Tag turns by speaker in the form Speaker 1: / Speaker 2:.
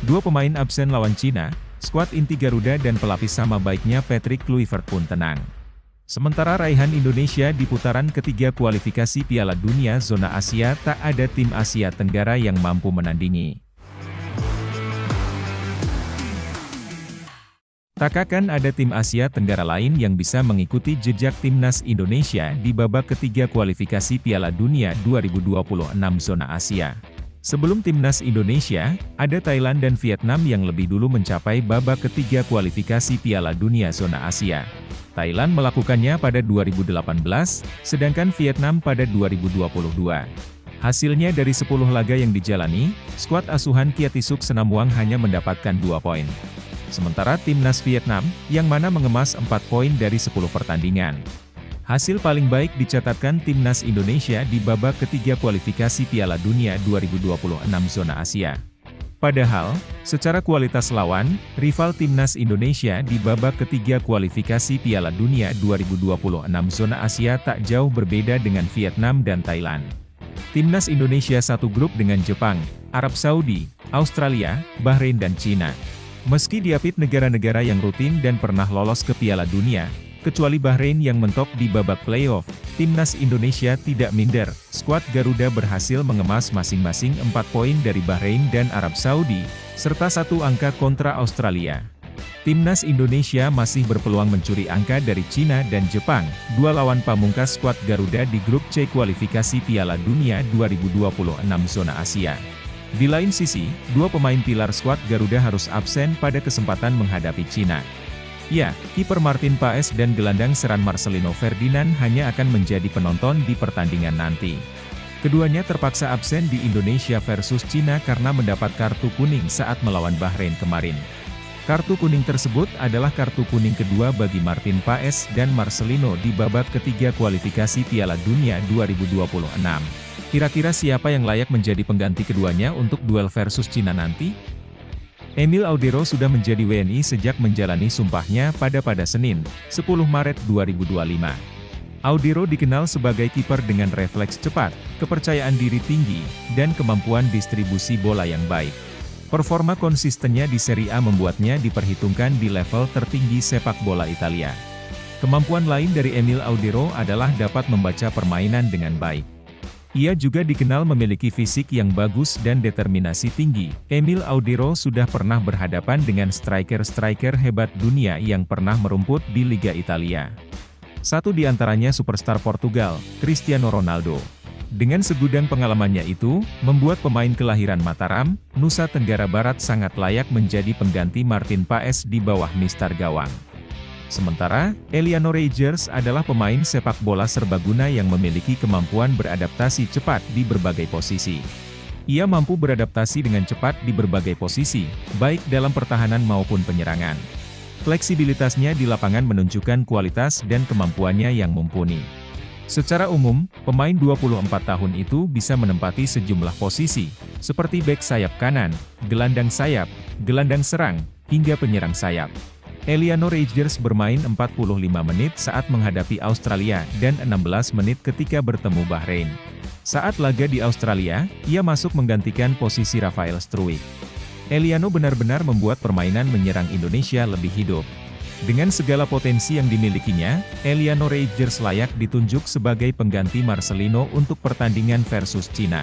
Speaker 1: Dua pemain absen lawan Cina, skuad inti Garuda dan pelapis sama baiknya Patrick Kluivert pun tenang. Sementara raihan Indonesia di putaran ketiga kualifikasi Piala Dunia zona Asia, tak ada tim Asia Tenggara yang mampu menandingi. Tak akan ada tim Asia Tenggara lain yang bisa mengikuti jejak timnas Indonesia di babak ketiga kualifikasi Piala Dunia 2026 zona Asia. Sebelum timnas Indonesia, ada Thailand dan Vietnam yang lebih dulu mencapai babak ketiga kualifikasi Piala Dunia zona Asia. Thailand melakukannya pada 2018, sedangkan Vietnam pada 2022. Hasilnya dari 10 laga yang dijalani, skuad asuhan Kiatisuk Senamuang hanya mendapatkan 2 poin. Sementara timnas Vietnam, yang mana mengemas 4 poin dari 10 pertandingan. Hasil paling baik dicatatkan timnas Indonesia di babak ketiga kualifikasi Piala Dunia 2026 zona Asia. Padahal, secara kualitas lawan, rival timnas Indonesia di babak ketiga kualifikasi Piala Dunia 2026 zona Asia tak jauh berbeda dengan Vietnam dan Thailand. Timnas Indonesia satu grup dengan Jepang, Arab Saudi, Australia, Bahrain dan Cina. Meski diapit negara-negara yang rutin dan pernah lolos ke Piala Dunia, kecuali Bahrain yang mentok di babak playoff, timnas Indonesia tidak minder. Skuad Garuda berhasil mengemas masing-masing 4 poin dari Bahrain dan Arab Saudi, serta 1 angka kontra Australia. Timnas Indonesia masih berpeluang mencuri angka dari Cina dan Jepang, 2 lawan pamungkas skuad Garuda di grup C kualifikasi Piala Dunia 2026 zona Asia. Di lain sisi, 2 pemain pilar skuad Garuda harus absen pada kesempatan menghadapi Cina. Ya, kiper Martin Paes dan gelandang serang Marcelino Ferdinand hanya akan menjadi penonton di pertandingan nanti. Keduanya terpaksa absen di Indonesia versus Cina karena mendapat kartu kuning saat melawan Bahrain kemarin. Kartu kuning tersebut adalah kartu kuning kedua bagi Martin Paes dan Marcelino di babak ketiga kualifikasi Piala Dunia 2026. Kira-kira siapa yang layak menjadi pengganti keduanya untuk duel versus Cina nanti? Emil Audero sudah menjadi WNI sejak menjalani sumpahnya pada Senin, 10 Maret 2025. Audero dikenal sebagai kiper dengan refleks cepat, kepercayaan diri tinggi, dan kemampuan distribusi bola yang baik. Performa konsistennya di Serie A membuatnya diperhitungkan di level tertinggi sepak bola Italia. Kemampuan lain dari Emil Audero adalah dapat membaca permainan dengan baik. Ia juga dikenal memiliki fisik yang bagus dan determinasi tinggi. Emil Audero sudah pernah berhadapan dengan striker-striker hebat dunia yang pernah merumput di Liga Italia. Satu di antaranya superstar Portugal, Cristiano Ronaldo. Dengan segudang pengalamannya itu, membuat pemain kelahiran Mataram, Nusa Tenggara Barat sangat layak menjadi pengganti Martin Paes di bawah mistar gawang. Sementara, Eliano Reijers adalah pemain sepak bola serbaguna yang memiliki kemampuan beradaptasi cepat di berbagai posisi. Ia mampu beradaptasi dengan cepat di berbagai posisi, baik dalam pertahanan maupun penyerangan. Fleksibilitasnya di lapangan menunjukkan kualitas dan kemampuannya yang mumpuni. Secara umum, pemain 24 tahun itu bisa menempati sejumlah posisi, seperti bek sayap kanan, gelandang sayap, gelandang serang, hingga penyerang sayap. Eliano Reijers bermain 45 menit saat menghadapi Australia dan 16 menit ketika bertemu Bahrain. Saat laga di Australia, ia masuk menggantikan posisi Rafael Struijk. Eliano benar-benar membuat permainan menyerang Indonesia lebih hidup. Dengan segala potensi yang dimilikinya, Eliano Reijers layak ditunjuk sebagai pengganti Marcelino untuk pertandingan versus Cina.